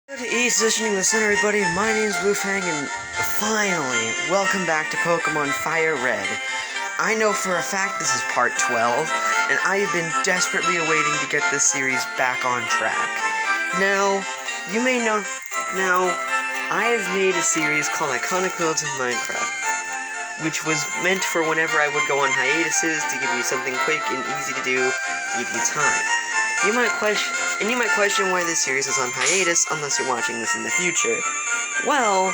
Good Positioning Listen, everybody. My name's Wolfang, and finally, welcome back to Pokemon Fire Red. I know for a fact this is part 12, and I have been desperately awaiting to get this series back on track. Now, you may know, I have made a series called Iconic Builds in Minecraft, which was meant for whenever I would go on hiatuses to give you something quick and easy to do to give you time. You might question why this series is on hiatus unless you're watching this in the future. Well,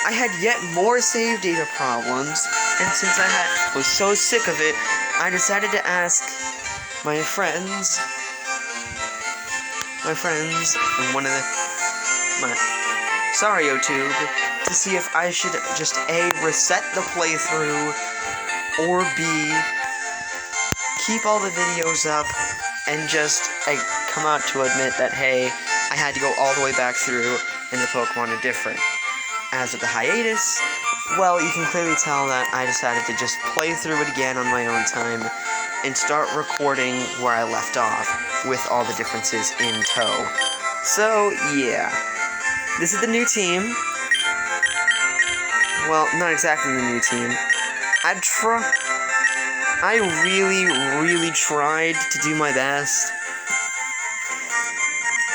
I had yet more save data problems, and since I was so sick of it, I decided to ask my friends from one of my SarioTube to see if I should just A, reset the playthrough, or B, keep all the videos up and just come out to admit that, hey, I had to go all the way back through and the Pokemon are different. As of the hiatus, well, you can clearly tell that I decided to just play through it again on my own time and start recording where I left off with all the differences in tow. So, yeah. This is the new team. Well, not exactly the new team. I really tried to do my best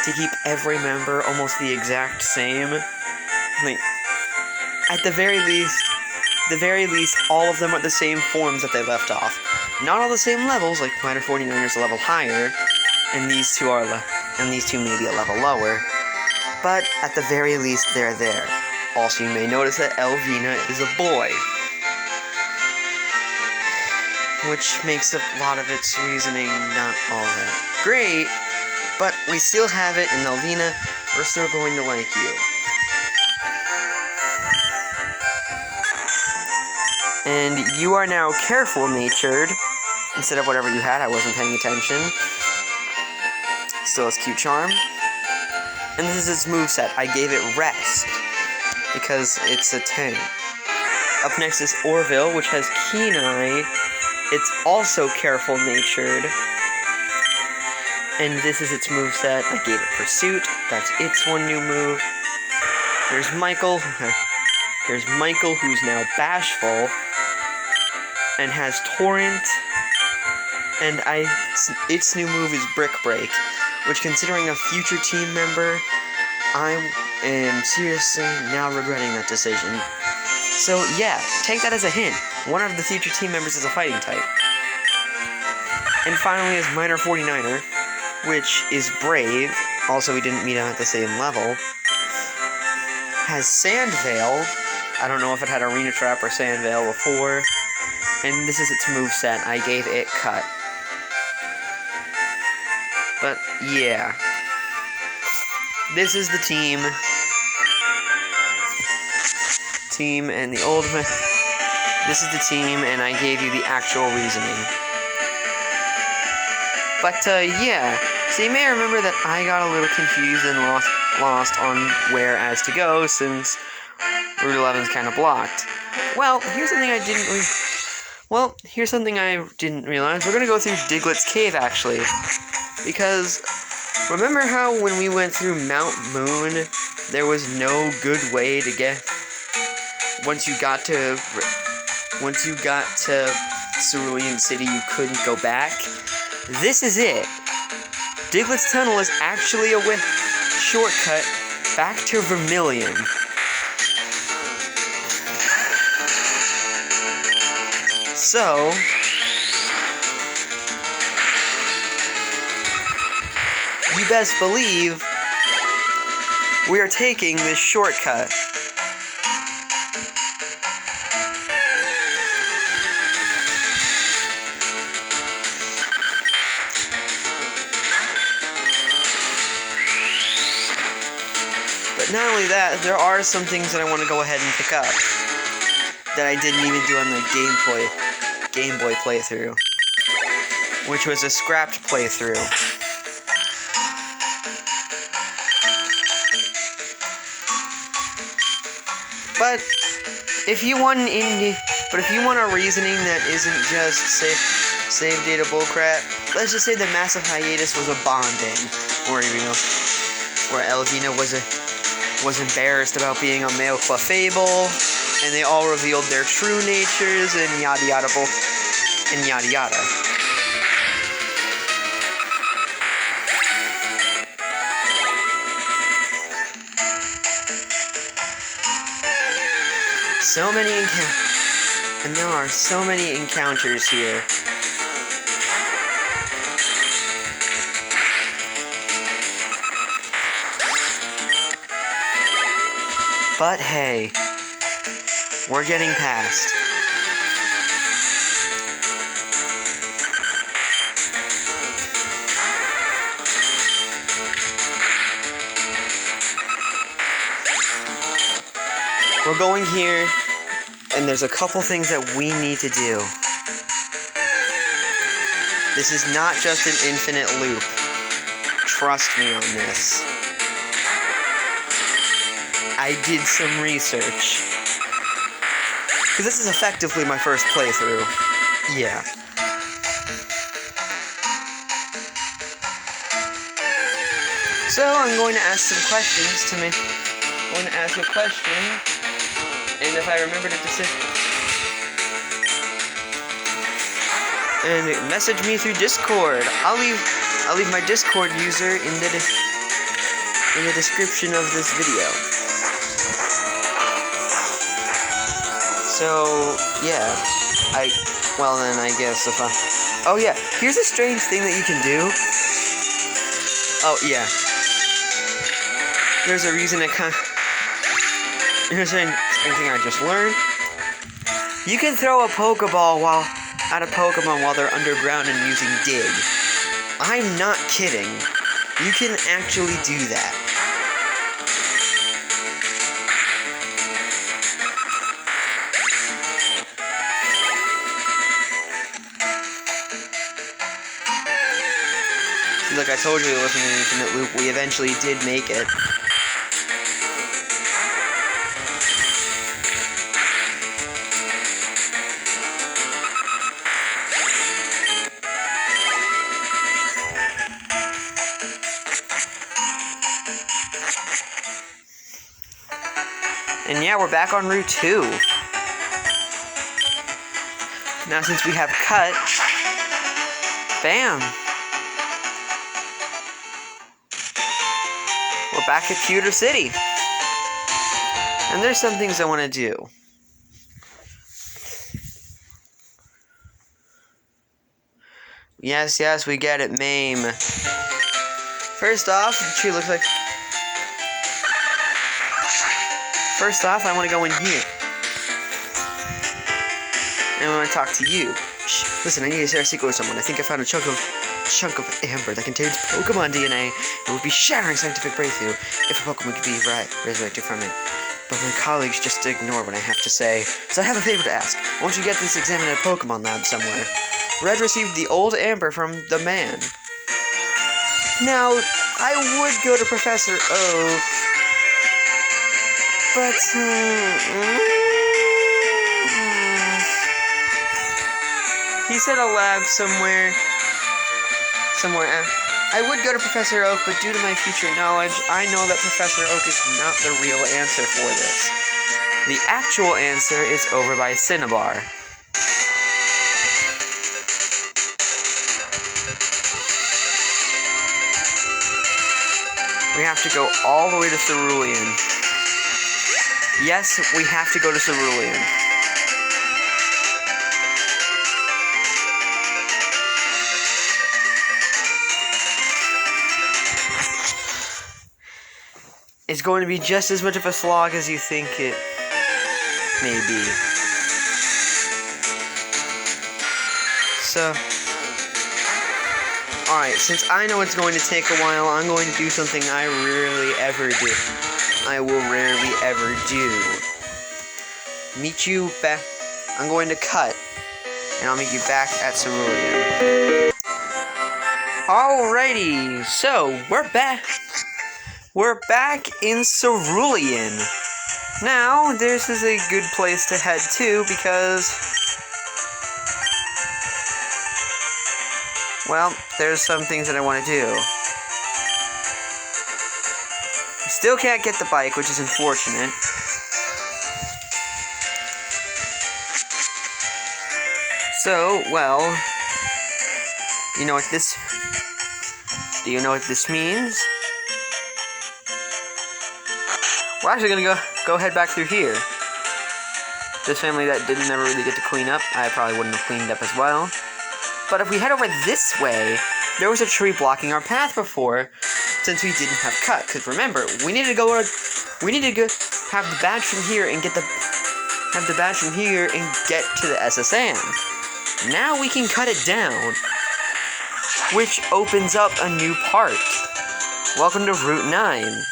to keep every member almost the exact same. Like, at the very least, all of them are the same forms that they left off. Not all the same levels, like Miner 49 is a level higher, and these two may be a level lower, but at the very least, they're there. Also, you may notice that Elvina is a boy, which makes a lot of its reasoning not all that great, but we still have it, and Elvina, we're still going to like you. And you are now careful-natured, instead of whatever you had. I wasn't paying attention. Still has Q-Charm. And this is its moveset. I gave it Rest, because it's a 10. Up next is Orville, which has Keen Eye. It's also careful-natured. And this is its moveset. I gave it Pursuit. That's its one new move. There's Michael. There's Michael, who's now Bashful, and has Torrent. And its new move is Brick Break, which, considering a future team member, I am seriously now regretting that decision. So yeah, take that as a hint. One of the future team members is a fighting type. And finally is Miner 49er, which is Brave. Also, we didn't meet him at the same level. Has Sandveil. I don't know if it had Arena Trap or Sandveil before. And this is its moveset. I gave it Cut. But yeah. This is the team. And the ultimate. This is the team, and I gave you the actual reasoning. But yeah, so you may remember that I got a little confused and lost on where as to go, since Route 11 is kind of blocked. Well, here's something I didn't realize. We're gonna go through Diglett's Cave, actually, because remember how when we went through Mount Moon, there was no good way to get. Once you got to Cerulean City, you couldn't go back. This is it. Diglett's Tunnel is actually a shortcut back to Vermilion. So, you best believe we are taking this shortcut. But not only that, there are some things that I want to go ahead and pick up that I didn't even do on the Game Boy playthrough, which was a scrapped playthrough. But if you want a reasoning that isn't just save data bullcrap, let's just say the massive hiatus was a bonding, or where Elvina was embarrassed about being a male Clefable, and they all revealed their true natures, and yada yada and yada yada. So many encounters, and there are so many encounters here. But hey, we're getting past. We're going here, and there's a couple things that we need to do. This is not just an infinite loop. Trust me on this. I did some research. Because this is effectively my first playthrough. Yeah. So I'm going to ask some questions to me. I'm going to ask a question, and if I remember to just and message me through Discord. I'll leave my Discord user in the description of this video. So, yeah, well then I guess if oh yeah, here's a strange thing that you can do. Oh yeah. There's a reason here's a thing I just learned. You can throw a Pokeball at a Pokemon while they're underground and using Dig. I'm not kidding. You can actually do that. Look, I told you it wasn't an infinite loop. We eventually did make it. And yeah, we're back on Route 2. Now since we have cut, bam! We're back at Pewter City. And there's some things I want to do. Yes, we get it, Mame. First off, the tree looks like... First off, I want to go in here. And I want to talk to you. Shh, listen, I need to share a secret with someone. I think I found a chunk of amber that contains Pokemon DNA. It would be shattering scientific breakthrough if a Pokemon could be resurrected from it. But my colleagues just ignore what I have to say. So I have a favor to ask. Won't you get this examined at a Pokemon lab somewhere? Red received the old amber from the man. Now, I would go to Professor Oak, but he said a lab somewhere. I would go to Professor Oak, but due to my future knowledge, I know that Professor Oak is not the real answer for this. The actual answer is over by Cinnabar. We have to go all the way to Cerulean. Yes, we have to go to Cerulean. It's going to be just as much of a slog as you think it may be. So, alright, since I know it's going to take a while, I'm going to do something I rarely ever do. I will rarely ever do. Meet you back. I'm going to cut, and I'll meet you back at Cerulean. Alrighty, so we're back. We're back in Cerulean. Now, this is a good place to head to because, well, there's some things that I want to do. Still can't get the bike, which is unfortunate. So, well, you know what this... Do you know what this means? We're actually gonna go head back through here. This family that didn't never really get to clean up, I probably wouldn't have cleaned up as well. But if we head over this way, there was a tree blocking our path before, since we didn't have cut. Because remember, we needed to go have the badge from here and get the to the SSM. Now we can cut it down, which opens up a new part. Welcome to Route 9.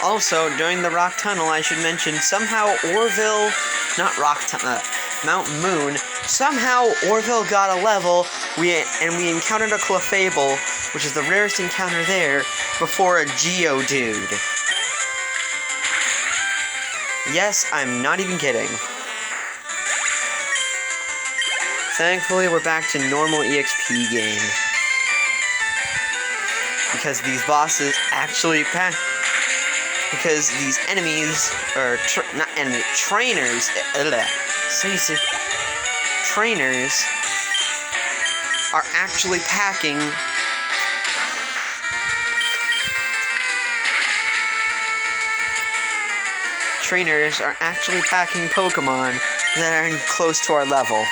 Also, during the Rock Tunnel, I should mention, somehow Orville, not Rock Tunnel, Mount Moon, somehow Orville got a level, and we encountered a Clefable, which is the rarest encounter there, before a Geodude. Yes, I'm not even kidding. Thankfully, we're back to normal EXP game. Because these bosses actually because these enemies, or not enemy, trainers, trainers are actually packing Pokemon that are close to our level.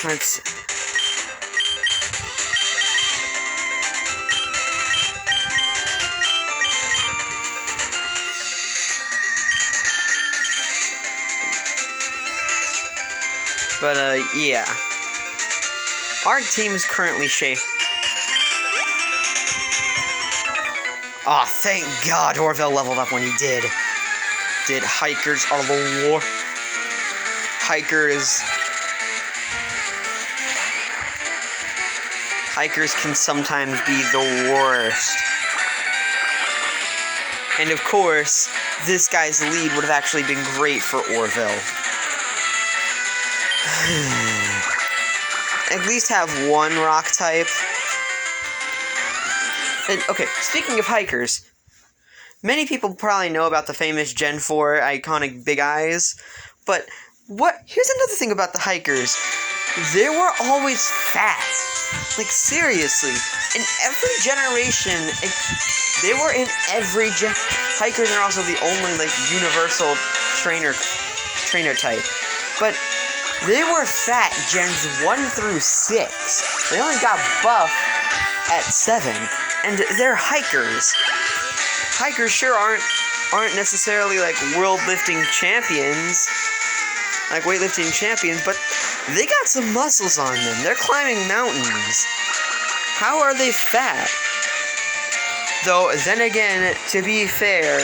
Let's... But, yeah. Our team is currently Aw, thank God Orville leveled up when he did. Hikers are the war. Hikers can sometimes be the worst. And of course, this guy's lead would have actually been great for Orville. At least have one rock type. And, okay, speaking of hikers, many people probably know about the famous Gen 4 iconic Big Eyes, but here's another thing about the hikers. They were always fat. Like, seriously. In every generation, they were in every hikers are also the only, like, universal trainer type. But they were fat Gens 1 through 6. They only got buff at 7. And they're hikers. Hikers sure aren't necessarily, like, world lifting champions. Like, weightlifting champions, but they got some muscles on them. They're climbing mountains. How are they fat? Though, then again, to be fair,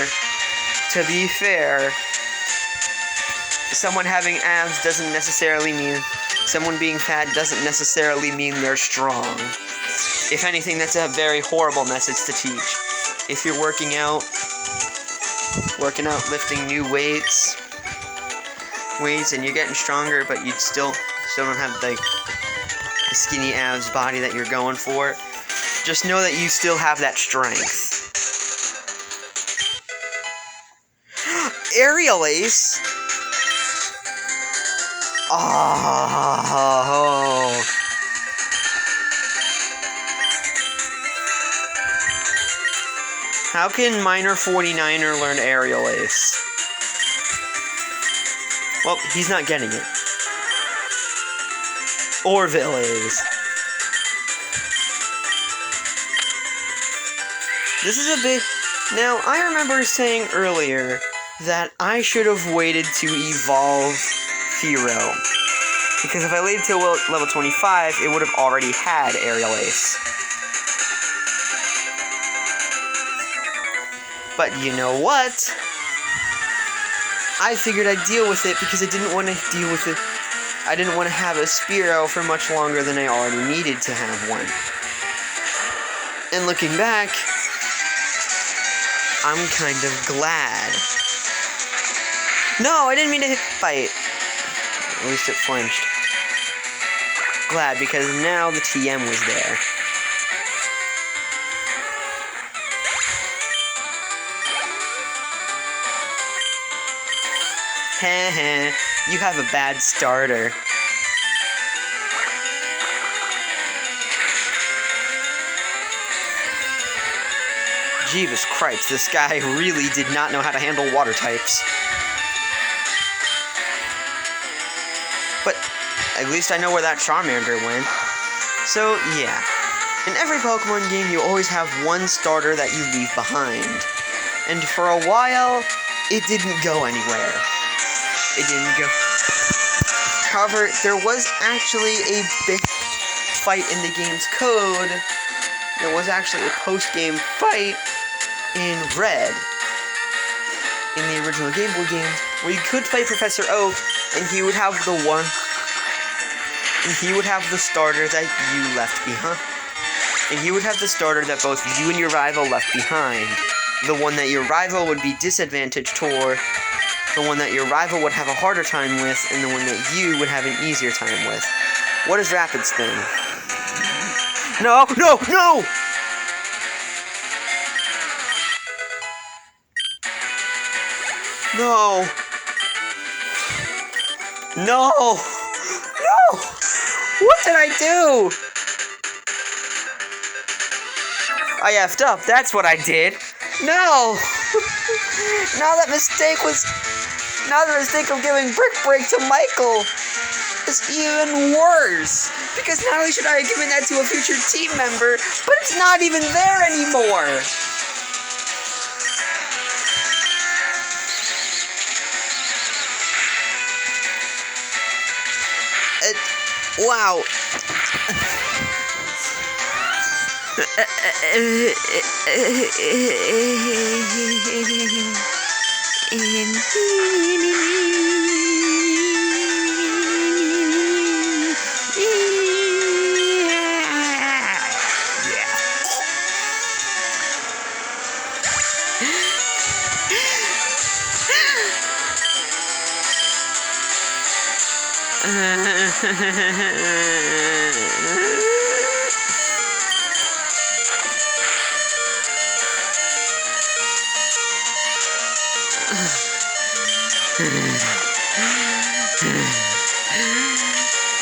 someone having abs doesn't necessarily mean, someone being fat doesn't necessarily mean they're strong. If anything, that's a very horrible message to teach. If you're working out, lifting new weights, and you're getting stronger, but you still don't have the skinny abs body that you're going for, just know that you still have that strength. Aerial Ace? Oh. How can Minor 49er learn Aerial Ace? Well, he's not getting it. Orville is. This is a bit... Now, I remember saying earlier that I should have waited to evolve Fearow. Because if I waited till level 25, it would have already had Aerial Ace. But you know what? I figured I'd deal with it because I didn't want to deal with it. I didn't want to have a Spearow for much longer than I already needed to have one. And looking back, I'm kind of glad. No, I didn't mean to hit bite. At least it flinched. Glad, because now the TM was there. Heh, you have a bad starter. Jeebus Cripes, this guy really did not know how to handle water types. But at least I know where that Charmander went. So, yeah. In every Pokemon game, you always have one starter that you leave behind. And for a while, it didn't go anywhere. It didn't go. However, there was actually a big fight in the game's code. There was actually a post-game fight in Red, in the original Game Boy game, where you could fight Professor Oak, and he would have the one, and he would have the starter that you left behind. And you would have the starter that both you and your rival left behind. The one that your rival would be disadvantaged toward, the one that your rival would have a harder time with, and the one that you would have an easier time with. What is Rapid Spin? No! No! No! No! No! No! What did I do? I effed up, that's what I did. No! Now the mistake of giving Brick Break to Michael is even worse. Because not only should I have given that to a future team member, but it's not even there anymore. Wow.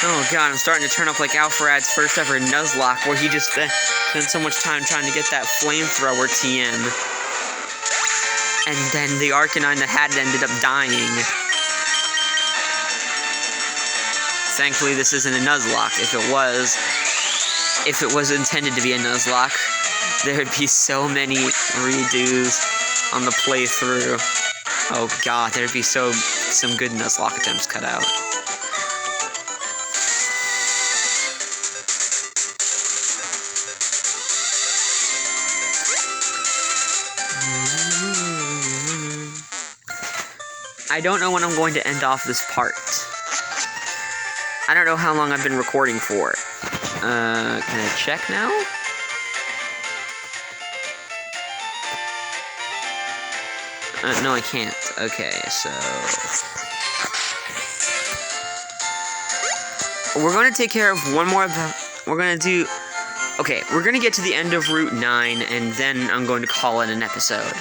Oh god, I'm starting to turn up like Alpharad's first ever Nuzlocke, where he just spent so much time trying to get that flamethrower TM. And then the Arcanine that had it ended up dying. Thankfully, this isn't a Nuzlocke. If it was intended to be a Nuzlocke, there would be so many redos on the playthrough. Oh god, there'd be some good Nuzlocke attempts cut out. I don't know when I'm going to end off this part. I don't know how long I've been recording for. Can I check now? No, I can't. Okay, so... we're going to take care of one more... we're going to do... okay, we're going to get to the end of Route 9, and then I'm going to call it an episode.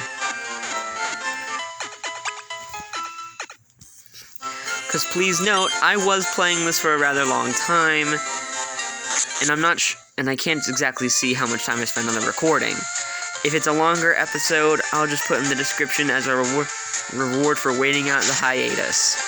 Because please note, I was playing this for a rather long time, and and I can't exactly see how much time I spent on the recording. If it's a longer episode, I'll just put in the description as a reward for waiting out the hiatus.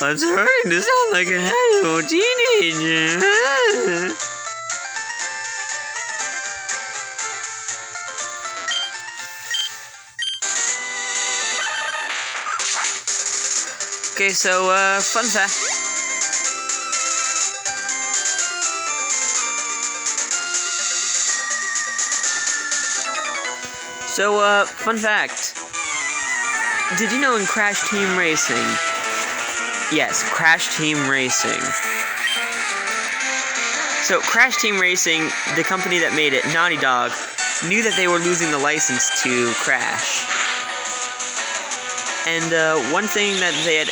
I'm starting to sound like an adult teenager. Okay, so, fun fact. So, fun fact. Did you know in Crash Team Racing? Yes, Crash Team Racing. So, Crash Team Racing, the company that made it, Naughty Dog, knew that they were losing the license to Crash. And, one thing that they had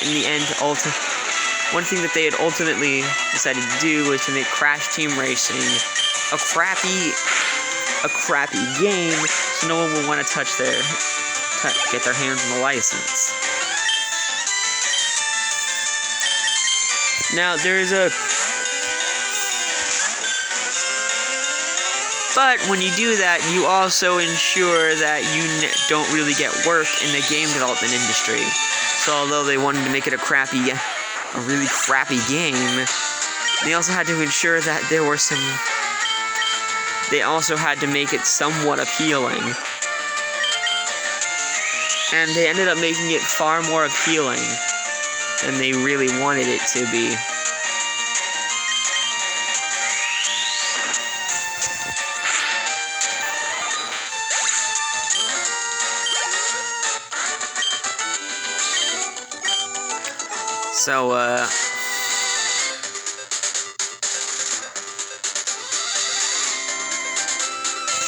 ultimately decided to do was to make Crash Team Racing a crappy game, so no one will want to get their hands on the license. Now, but when you do that, you also ensure that you don't really get work in the game development industry. So although they wanted to make it a really crappy game, they also had to ensure that they also had to make it somewhat appealing. And they ended up making it far more appealing than they really wanted it to be. So,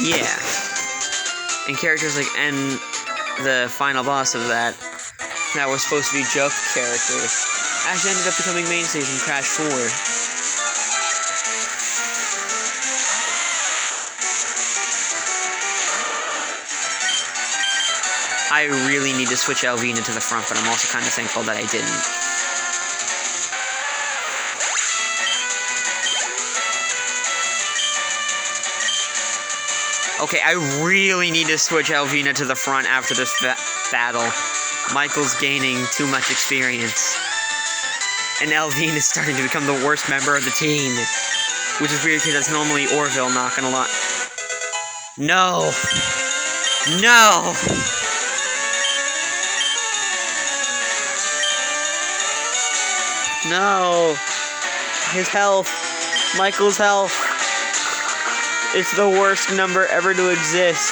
yeah. And characters like, and the final boss of that was supposed to be joke characters, actually ended up becoming mainstays in Crash 4. I really need to switch Alvina to the front, but I'm also kind of thankful that I didn't. Okay, I really need to switch Alvina to the front after this battle. Michael's gaining too much experience. And Alvina is starting to become the worst member of the team. Which is weird because that's normally Orville, not gonna lie. No! No! No! His health! Michael's health! It's the worst number ever to exist.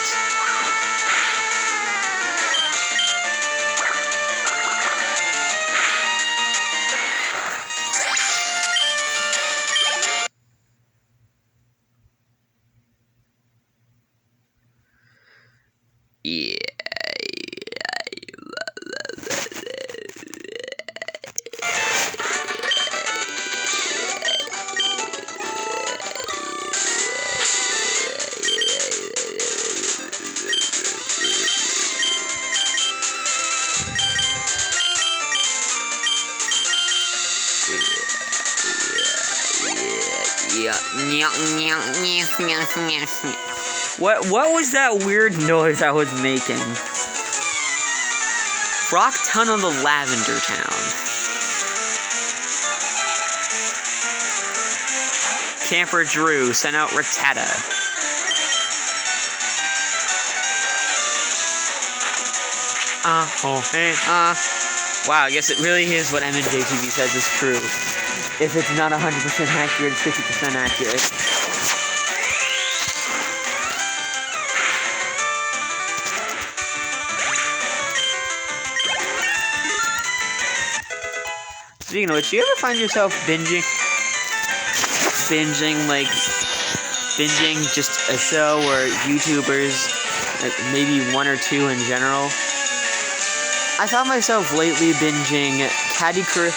Yeah. What was that weird noise I was making? Rock Tunnel to Lavender Town. Camper Drew sent out Rattata. Wow, I guess it really is what MNJTV says is true. If it's not 100% accurate, it's 50% accurate. Speaking of which, do you ever find yourself binging just a show or YouTubers, like maybe one or two in general? I found myself lately binging Caddy Carus,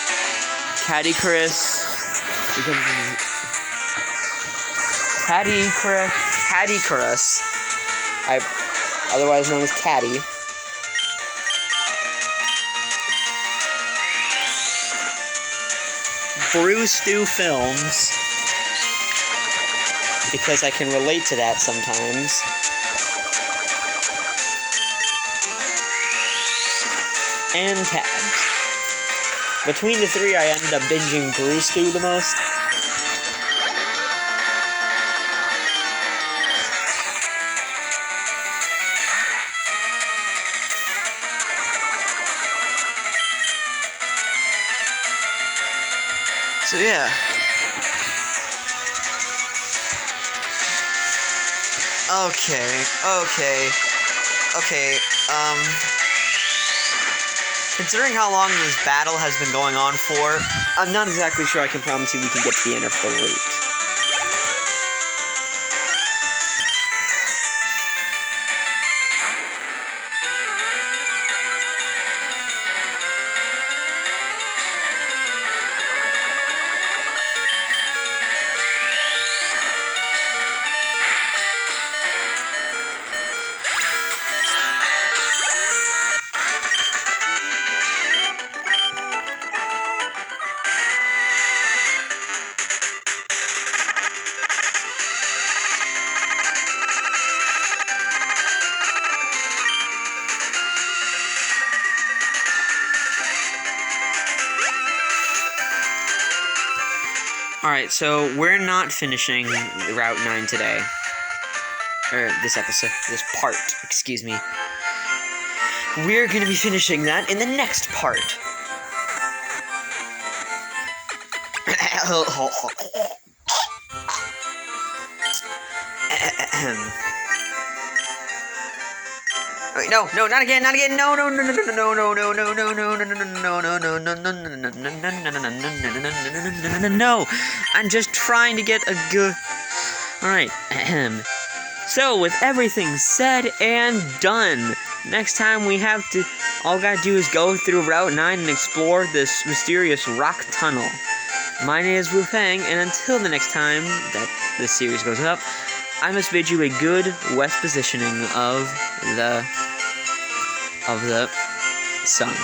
otherwise known as Caddy. Brew Stew Films, because I can relate to that sometimes. And Tabs. Between the three, I ended up binging Brew Stew the most. So yeah. Okay, considering how long this battle has been going on for, I'm not exactly sure I can promise you we can get to the end of the route. Alright, so we're not finishing Route 9 today. Or this episode, this part, excuse me. We're gonna be finishing that in the next part. Wait, no, not again, no, no, I'm just trying to get a good... Alright, so, with everything said and done, next time we have to... All we gotta do is go through Route 9 and explore this mysterious rock tunnel. My name is Wu Fang, and until the next time that this series goes up, I must bid you a good west positioning of the sun.